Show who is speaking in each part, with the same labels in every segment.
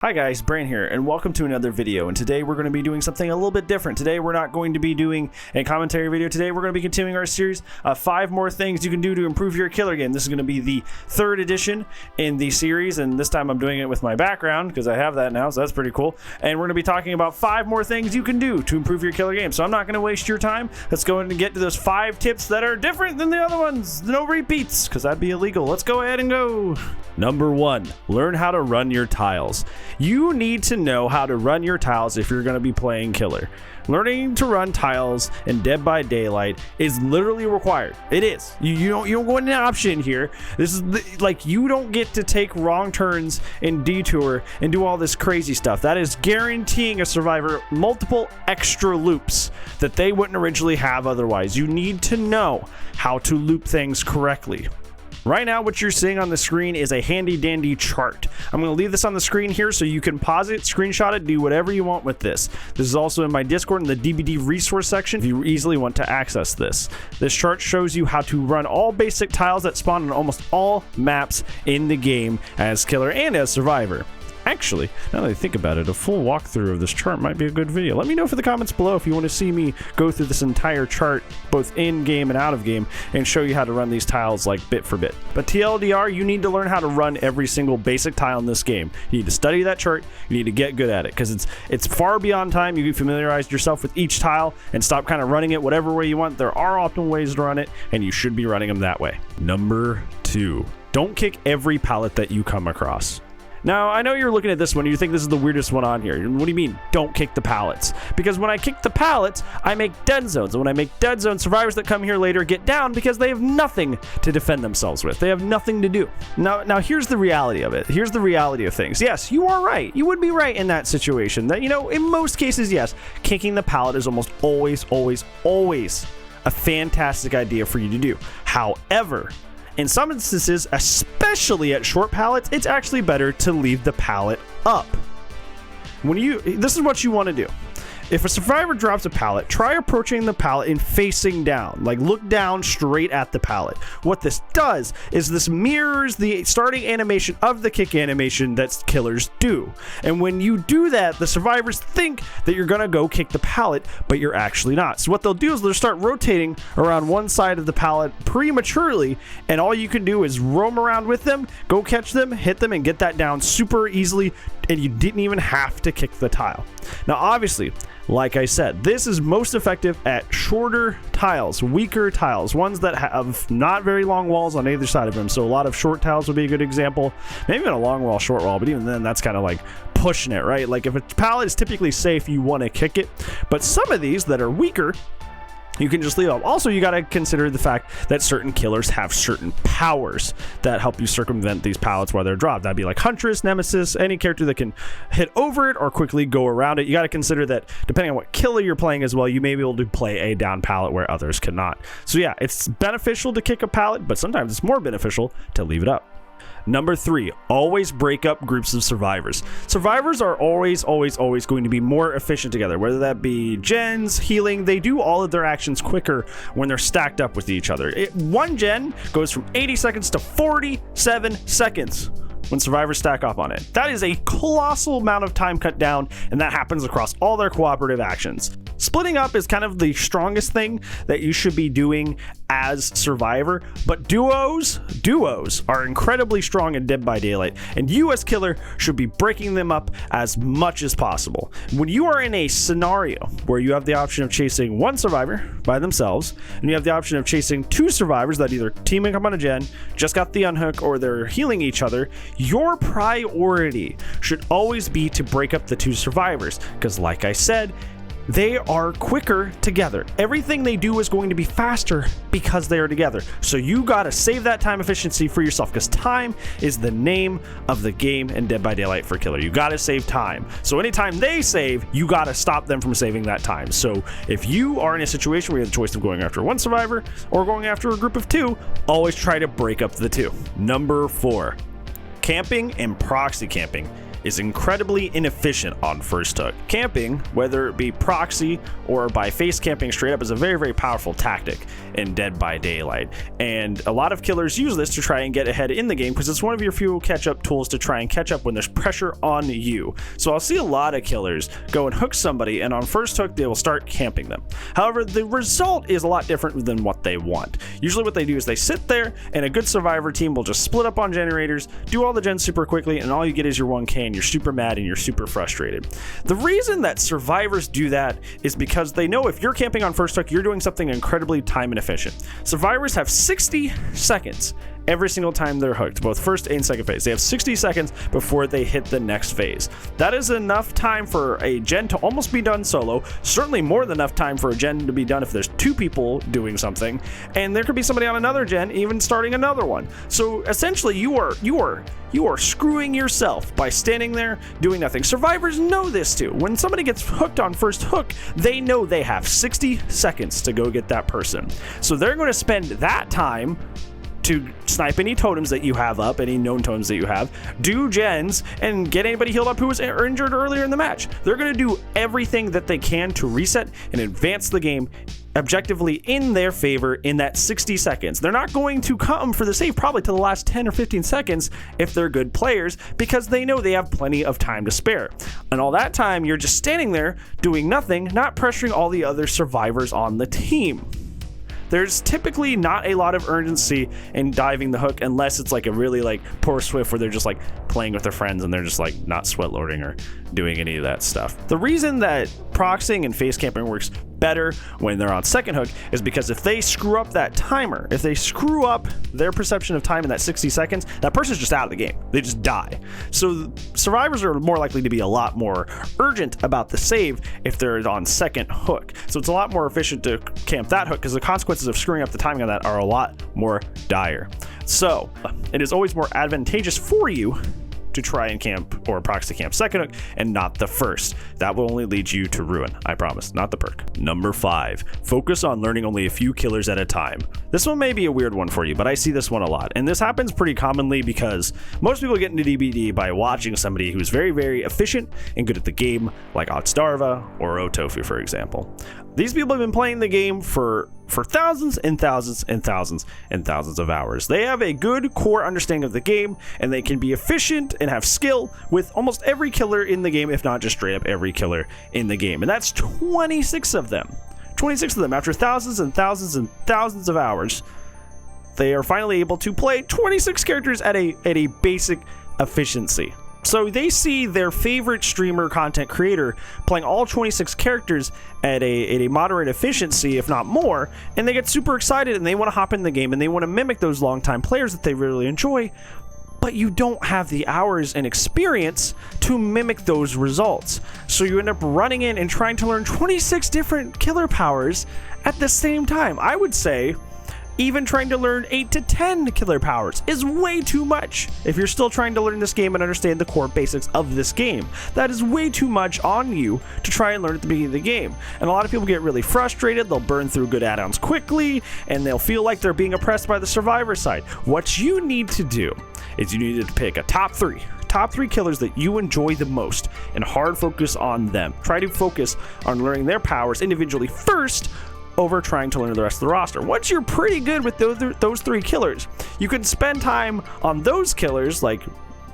Speaker 1: Hi guys, Bran here, and welcome to another video, and today we're going to be doing something a little bit different. Today we're not going to be doing a commentary video. Today we're going to be continuing our series of 5 more things you can do to improve your killer game. This is going to be the 3rd edition in the series, and this time I'm doing it with my background because I have that now, so that's pretty cool. And we're going to be talking about 5 more things you can do to improve your killer game. So I'm not going to waste your time. Let's go ahead and get to those 5 tips that are different than the other ones. No repeats, because that'd be illegal. Let's go ahead and go. Number 1, learn how to run your tiles. You need to know how to run your tiles if you're going to be playing killer. Learning to run tiles in Dead by Daylight is literally required. It is. You don't go into an option here. This is like you don't get to take wrong turns in Detour and do all this crazy stuff. That is guaranteeing a survivor multiple extra loops that they wouldn't originally have otherwise. You need to know how to loop things correctly. Right now, what you're seeing on the screen is a handy dandy chart. I'm going to leave this on the screen here so you can pause it, screenshot it, do whatever you want with this. This is also in my Discord in the DVD resource section if you easily want to access this. This chart shows you how to run all basic tiles that spawn on almost all maps in the game as killer and as survivor. Actually, now that I think about it, a full walkthrough of this chart might be a good video. Let me know in the comments below if you want to see me go through this entire chart, both in-game and out-of-game, and show you how to run these tiles like bit for bit. But TLDR, you need to learn how to run every single basic tile in this game. You need to study that chart, you need to get good at it, because it's far beyond time. You familiarize yourself with each tile and stop kind of running it whatever way you want. There are optimal ways to run it, and you should be running them that way. Number 2, don't kick every pallet that you come across. Now, I know you're looking at this one and you think this is the weirdest one on here. What do you mean, don't kick the pallets? Because when I kick the pallets, I make dead zones. And when I make dead zones, survivors that come here later get down because they have nothing to defend themselves with. They have nothing to do. Now here's the reality of it. Here's the reality of things. Yes, you are right. You would be right in that situation. That, in most cases, yes, kicking the pallet is almost always a fantastic idea for you to do. However, in some instances, especially at short pallets, it's actually better to leave the pallet up. This is what you want to do. If a survivor drops a pallet, try approaching the pallet and facing down, like look down straight at the pallet. What this does is this mirrors the starting animation of the kick animation that killers do. And when you do that, the survivors think that you're gonna go kick the pallet, but you're actually not. So what they'll do is they'll start rotating around one side of the pallet prematurely, and all you can do is roam around with them, go catch them, hit them, and get that down super easily, and you didn't even have to kick the tile. Now, obviously, like I said, this is most effective at shorter tiles, weaker tiles, ones that have not very long walls on either side of them. So a lot of short tiles would be a good example. Maybe even a long wall, short wall, but even then that's kind of like pushing it, right? Like if a pallet is typically safe, you want to kick it. But some of these that are weaker, you can just leave up. Also, you got to consider the fact that certain killers have certain powers that help you circumvent these pallets while they're dropped. That'd be like Huntress, Nemesis, any character that can hit over it or quickly go around it. You got to consider that depending on what killer you're playing as well, you may be able to play a down pallet where others cannot. So yeah, it's beneficial to kick a pallet, but sometimes it's more beneficial to leave it up. Number 3, always break up groups of survivors. Survivors are always going to be more efficient together, whether that be gens, healing. They do all of their actions quicker when they're stacked up with each other. One gen goes from 80 seconds to 47 seconds when survivors stack up on it. That is a colossal amount of time cut down, and that happens across all their cooperative actions. Splitting up is kind of the strongest thing that you should be doing as survivor, but duos are incredibly strong in Dead by Daylight, and you as killer should be breaking them up as much as possible. When you are in a scenario where you have the option of chasing one survivor by themselves, and you have the option of chasing 2 survivors that either teaming up on a gen, just got the unhook, or they're healing each other, your priority should always be to break up the 2 survivors, because like I said, they are quicker together. Everything they do is going to be faster because they are together. So you gotta save that time efficiency for yourself, because time is the name of the game in Dead by Daylight for killer. You gotta save time. So anytime they save, you gotta stop them from saving that time. So if you are in a situation where you have the choice of going after one survivor or going after a group of 2, always try to break up the 2. Number 4, camping and proxy camping. is incredibly inefficient on first hook. Camping, whether it be proxy or by face camping straight up, is a very, very powerful tactic in Dead by Daylight. And a lot of killers use this to try and get ahead in the game because it's one of your few catch-up tools to try and catch up when there's pressure on you. So I'll see a lot of killers go and hook somebody, and on first hook they will start camping them. However, the result is a lot different than what they want. Usually what they do is they sit there, and a good survivor team will just split up on generators, do all the gens super quickly, and all you get is your 1k, and you're super mad and you're super frustrated. The reason that survivors do that is because they know if you're camping on first hook, you're doing something incredibly time inefficient. Survivors have 60 seconds every single time they're hooked, both first and second phase. They have 60 seconds before they hit the next phase. That is enough time for a gen to almost be done solo, certainly more than enough time for a gen to be done if there's two people doing something, and there could be somebody on another gen even starting another one. So essentially you are screwing yourself by standing there doing nothing. Survivors know this too. When somebody gets hooked on first hook, they know they have 60 seconds to go get that person. So they're going to spend that time to snipe any totems that you have up, any known totems that you have, do gens, and get anybody healed up who was injured earlier in the match. They're going to do everything that they can to reset and advance the game objectively in their favor in that 60 seconds. They're not going to come for the save probably to the last 10 or 15 seconds if they're good players, because they know they have plenty of time to spare. And all that time, you're just standing there doing nothing, not pressuring all the other survivors on the team. There's typically not a lot of urgency in diving the hook unless it's like a really like poor Swift where they're just like playing with their friends and they're just like not sweat lording or doing any of that stuff. The reason that proxying and face camping works better when they're on second hook is because if they screw up that timer, if they screw up their perception of time in that 60 seconds, that person's just out of the game. They just die. So survivors are more likely to be a lot more urgent about the save if they're on second hook. So it's a lot more efficient to camp that hook because the consequences of screwing up the timing on that are a lot more dire. So it is always more advantageous for you to try and camp or proxy camp second hook and not the first. That will only lead you to ruin, I promise, not the perk. Number 5, focus on learning only a few killers at a time. This one may be a weird one for you, but I see this one a lot. And this happens pretty commonly because most people get into DBD by watching somebody who's very, very efficient and good at the game, like Otstarva or Otofu, for example. These people have been playing the game for thousands and thousands and thousands and thousands of hours. They have a good core understanding of the game, and they can be efficient and have skill with almost every killer in the game, if not just straight up every killer in the game. And that's 26 of them. 26 of them after thousands and thousands and thousands of hours. They are finally able to play 26 characters at a basic efficiency. So they see their favorite streamer content creator playing all 26 characters at a moderate efficiency, if not more, and they get super excited and they want to hop in the game and they want to mimic those longtime players that they really enjoy, but you don't have the hours and experience to mimic those results. So you end up running in and trying to learn 26 different killer powers at the same time. I would say even trying to learn 8 to 10 killer powers is way too much if you're still trying to learn this game and understand the core basics of this game. That is way too much on you to try and learn at the beginning of the game. And a lot of people get really frustrated, they'll burn through good add-ons quickly, and they'll feel like they're being oppressed by the survivor side. What you need to do is you need to pick a top three killers that you enjoy the most and hard focus on them. Try to focus on learning their powers individually first over trying to learn the rest of the roster. Once you're pretty good with those 3 killers, you can spend time on those killers, like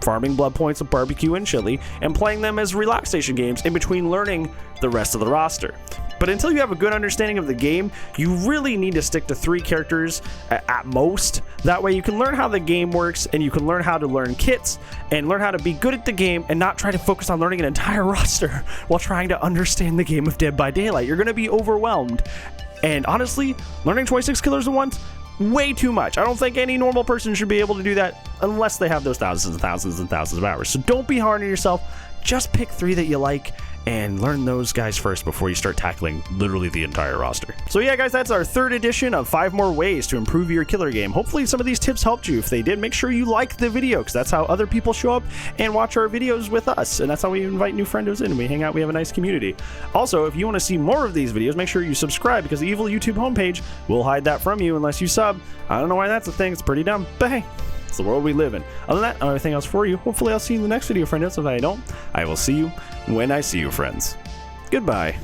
Speaker 1: farming blood points with barbecue and chili, and playing them as relaxation games in between learning the rest of the roster. But until you have a good understanding of the game, you really need to stick to 3 characters at most. That way you can learn how the game works, and you can learn how to learn kits and learn how to be good at the game and not try to focus on learning an entire roster while trying to understand the game of Dead by Daylight. You're going to be overwhelmed. And honestly, learning 26 killers at once, way too much. I don't think any normal person should be able to do that unless they have those thousands and thousands and thousands of hours. So don't be hard on yourself. Just pick 3 that you like and learn those guys first before you start tackling literally the entire roster. So yeah, guys, that's our 3rd edition of 5 more ways to improve your killer game. Hopefully some of these tips helped you. If they did, make sure you like the video, because that's how other people show up and watch our videos with us, and that's how we invite new friendos in. We hang out, we have a nice community. Also, if you want to see more of these videos, make sure you subscribe, because the evil YouTube homepage will hide that from you unless you sub. I don't know why that's a thing, it's pretty dumb, but hey, It's the world we live in. Other than that, I don't have anything else for you. Hopefully I'll see you in the next video, friends. If I don't, I will see you when I see you, friends. Goodbye.